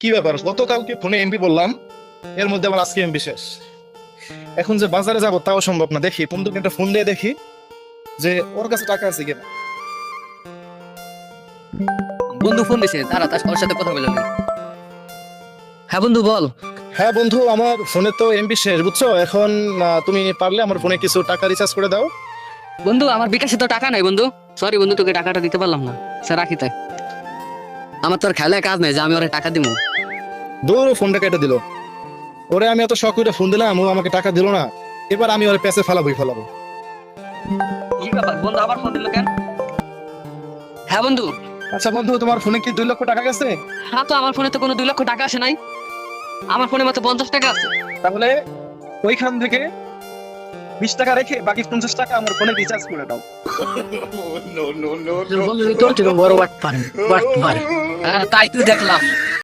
কি ব্যাপার, গতকালকে ফোনে এমবি বললাম, এর মধ্যে আবার আজকে এমবি শেষ। এখন যে বাজারে যাবো তাও সম্ভব না। দেখি বন্ধুকে একটা ফোন দিয়ে দেখি যে ওর কাছে টাকা আছে কিনা। বন্ধু ফোন দিছে, তারা ওর সাথে কথা বলে নি। হ্যাঁ বন্ধু বল। হ্যাঁ বন্ধু, আমার ফোনে তো এমবি শেষ বুঝছো। এখন তুমি পারলে আমার ফোনে কিছু টাকা রিচার্জ করে দাও। বন্ধু আমার বিকাশে তো টাকা নাই বন্ধু, সরি বন্ধু, তোকে টাকাটা দিতে পারলাম না। স্যার রাখি তাই, আমার তোর খেলায় কাজ নেই যে আমি ওরে টাকা দিব। দূর, ফোনটা কেটে দিল। ওরে আমি এত শখ করে ফোন দিলাম, ও আমাকে টাকা দিল না। এবার আমি ওরে পেছে ফেলাবো। কি ব্যাপার বন্ধু, আবার ফোন দিল কেন? হ্যাঁ বন্ধু। আচ্ছা বন্ধু, তোমার ফোনে কি 2 লক্ষ টাকা গেছে? হ্যাঁ তো আমার ফোনে তো কোনো 2 লক্ষ টাকা আসে নাই, আমার ফোনে মাত্র 50 টাকা আছে। তাহলে ওইখান থেকে 20 টাকা রেখে বাকি 50 টাকা আমার ফোনে রিচার্জ করে দাও। বন্ধু তোর থেকে বড় বাট পারে। হ্যাঁ তাই তো দেখলাম।